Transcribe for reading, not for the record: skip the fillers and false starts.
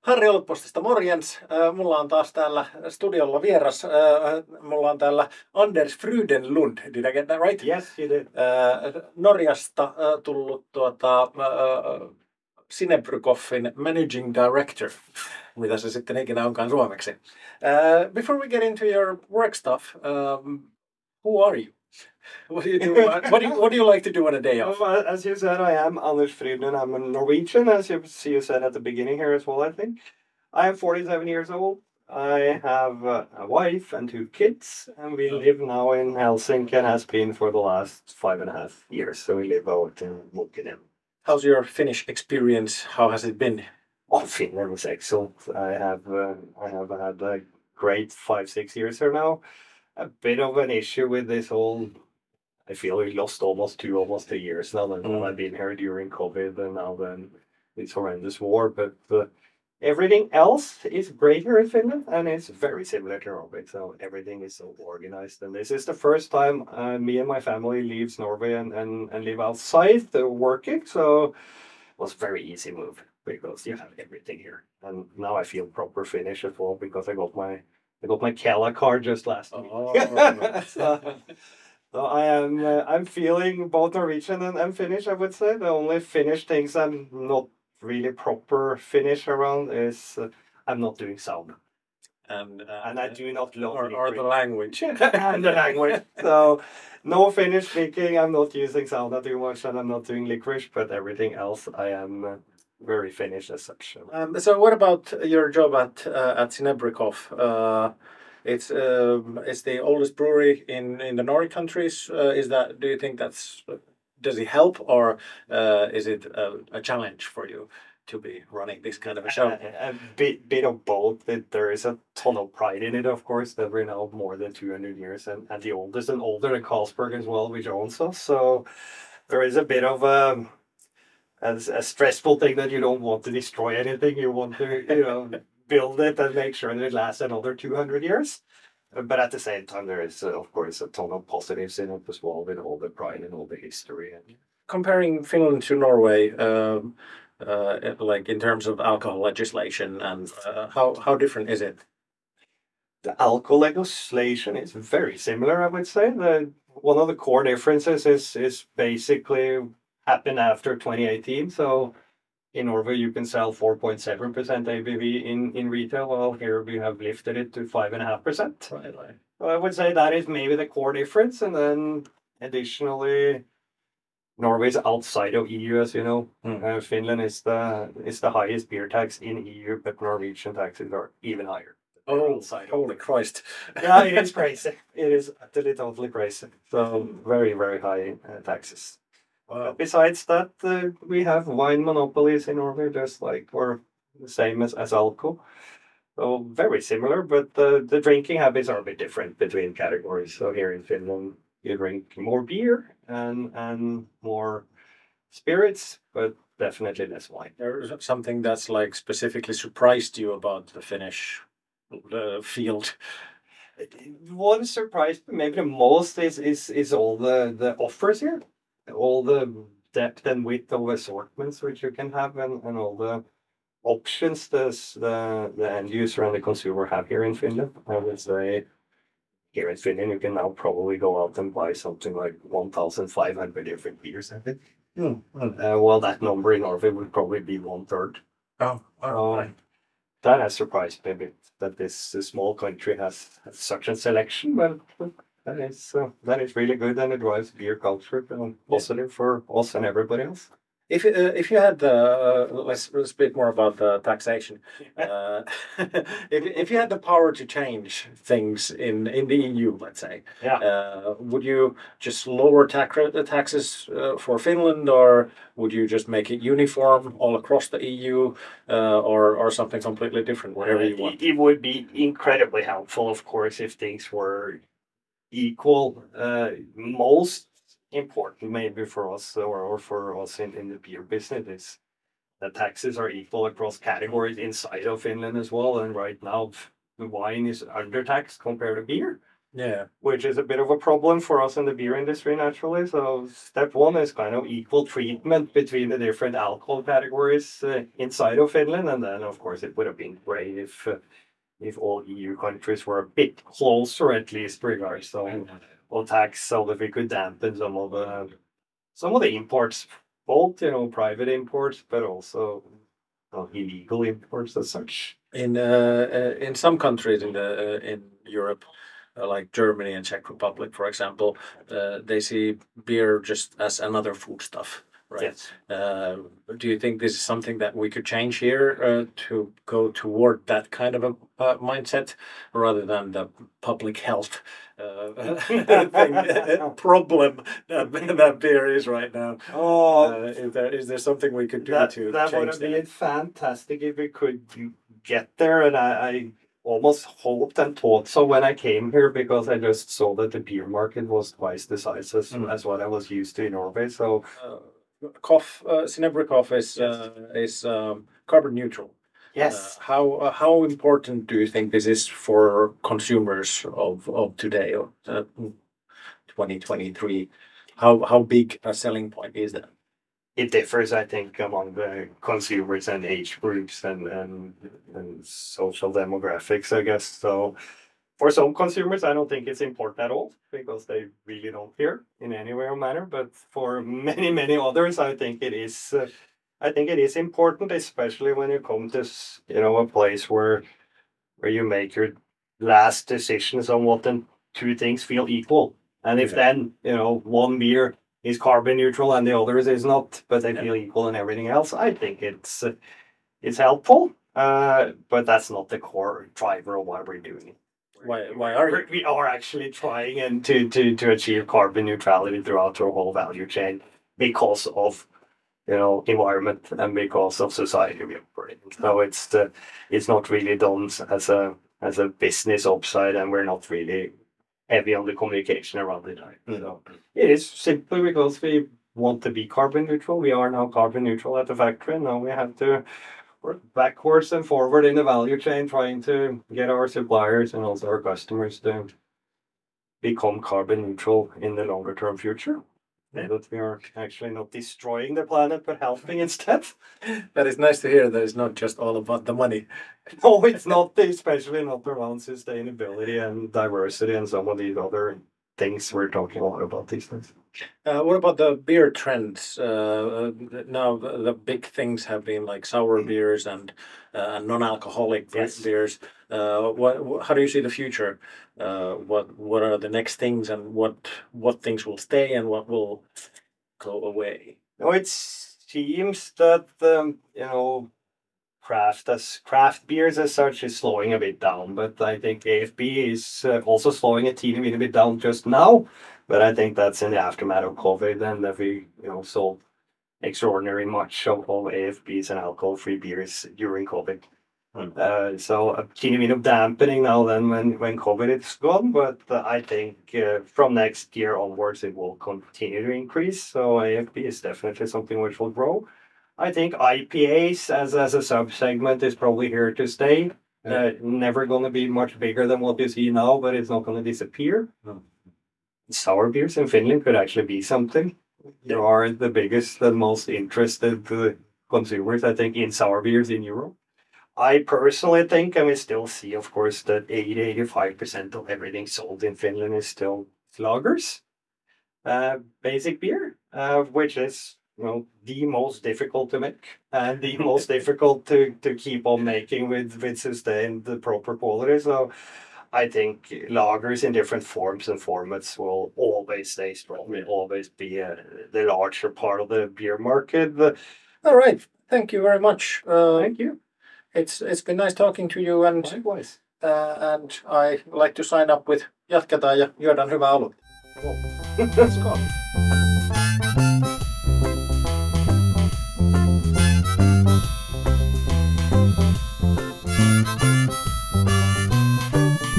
Harri Olutpostista, morjens. Mulla on taas täällä studiolla vieras. Mulla on täällä Anders Frydenlund. Did I get that right? Yes, you did. Norjasta tullut Sinebrychoffin Managing Director. Mitä se sitten ikinä onkaan suomeksi. Before we get into your work stuff, who are you? What do you do? What do you like to do on a day off? Well, as you said, I am Anders Frydenlund. I'm a Norwegian, as you said at the beginning here as well, I think. I am 47 years old. I have a wife and 2 kids, and we live now in Helsinki and has been for the last 5.5 years. So we live out in Muina. How's your Finnish experience? How has it been? Oh, Finland was excellent. I have had a great 5-6 years here now. A bit of an issue with this whole. I feel we lost almost 2 years now. And I've been here during COVID, and now then this horrendous war. But everything else is great here in Finland, and it's very similar to Norway. So everything is so organized. And this is the first time me and my family leaves Norway and live outside working. So it was a very easy move because you have everything here. And now I feel proper Finnish as well because I got my Kela card just last week. So I'm feeling both Norwegian and Finnish, I would say. The only Finnish things I'm not really proper Finnish around is I'm not doing sauna. And I do not love or the language. And the language. So no Finnish speaking, I'm not using sauna too much, and I'm not doing licorice, but everything else I am very Finnish as such. So what about your job at Sinebrychoff? It's the oldest brewery in the Nordic countries. Do you think does it help, or is it a challenge for you to be running this kind of a show? A bit of both. There is a ton of pride in it, of course, that we're now more than 200 years and the oldest and older than Carlsberg as well, which owns us. So there is a bit of a stressful thing that you don't want to destroy anything. You want to, build it and make sure that it lasts another 200 years. But at the same time, there is, of course, a ton of positives in it as well, with all the pride and all the history. Comparing Finland to Norway, like in terms of alcohol legislation, and how different is it? The alcohol legislation is very similar, I would say. One of the core differences is basically happened after 2018. So in Norway, you can sell 4.7% ABV in retail, while here we have lifted it to 5.5%. Right. So I would say that is maybe the core difference. And then additionally, Norway is outside of EU, as you know. Finland is the highest beer tax in EU, but Norwegian taxes are even higher. Oh, holy Christ. Yeah, it is crazy. It is utterly, totally crazy. So very, very high taxes. Wow. Besides that, we have wine monopolies in Norway, just like we're the same as alcohol. So very similar, but the drinking habits are a bit different between categories. So here in Finland, you drink more beer and more spirits, but definitely less wine. There's something that's like specifically surprised you about the Finnish field? One surprise, maybe the most, is all the offers here. All the depth and width of assortments which you can have, and all the options the end user and the consumer have here in Finland. I would say here in Finland you can now probably go out and buy something like 1,500 different beers, I think. Well, that number in Norway would probably be 1/3. Right. That has surprised me a bit, that this small country has such a selection, but that is really good, and it drives beer culture and positive for us and everybody else. If you had let's speak more about the taxation. If you had the power to change things in the EU, let's say, would you just lower taxes for Finland, or would you just make it uniform all across the EU, or something completely different, whatever you want? It would be incredibly helpful, of course, if things were equal. Most important maybe for us, or for us in the beer business, is that taxes are equal across categories inside of Finland as well. And right now the wine is under taxed compared to beer. Yeah. which is a bit of a problem for us in the beer industry naturally. So step one is kind of equal treatment between the different alcohol categories inside of Finland, and then of course it would have been great if all EU countries were a bit closer, at least regards of tax, so that we could dampen some of the imports, both private imports, but also illegal imports as such. In some countries in Europe, like Germany and Czech Republic, for example, they see beer just as another foodstuff, right? Yes. Do you think this is something that we could change here to go toward that kind of a mindset rather than the public health problem that beer is right now? Is there something we could do to change that? That would have been fantastic if we could get there, and I almost hoped and thought so when I came here, because I just saw that the beer market was twice the size as what I was used to in Norway. So Sinebrychoffin is carbon neutral. Yes. How important do you think this is for consumers of today, 2023? How big a selling point is that? It differs, I think, among the consumers and age groups and social demographics, I guess. So for some consumers, I don't think it's important at all, because they really don't care in any way or manner. But for many, many others, I think it is. I think it is important, especially when you come to a place where you make your last decisions on what the two things feel equal. And if then one beer is carbon neutral and the others is not, but they feel equal and everything else, I think it's helpful. But that's not the core driver of why we're doing it. Why are you? We are actually trying and to achieve carbon neutrality throughout our whole value chain because of environment and because of society we operate in. So it's not really done as a business upside, and we're not really heavy on the communication around it. So it is simply because we want to be carbon neutral. We are now carbon neutral at the factory, and now we have to work backwards and forward in the value chain, trying to get our suppliers and also our customers to become carbon neutral in the longer term future. Yeah. That we are actually not destroying the planet, but helping instead. That is nice to hear that it's not just all about the money. No, it's not, especially not around sustainability and diversity and some of these other things we're talking a lot about these days. What about the beer trends? Now the big things have been like sour beers and non-alcoholic beers. How do you see the future? What are the next things, and what things will stay and what will go away? No, it seems that craft beers as such is slowing a bit down, but I think AFB is also slowing a teeny bit down just now. But I think that's in the aftermath of COVID, and that we sold extraordinary much of AFBs and alcohol-free beers during COVID. So a teeny bit of dampening now then when COVID is gone, but I think from next year onwards it will continue to increase. So AFB is definitely something which will grow. I think IPAs as a sub-segment is probably here to stay. Never going to be much bigger than what you see now, but it's not going to disappear. Sour beers in Finland could actually be something. There are the biggest and most interested consumers, I think, in sour beers in Europe. I personally think, and we still see, of course, that 80-85% of everything sold in Finland is still lagers, basic beer, which is the most difficult to make and the most difficult to keep on making with sustained the proper quality. So I think lagers in different forms and formats will always stay strong. Will always be the larger part of the beer market. All right. Thank you very much. Thank you. It's been nice talking to you, and likewise. And I like to sign up with Jatketaan ja juodaan hyvää olutta. Let's go.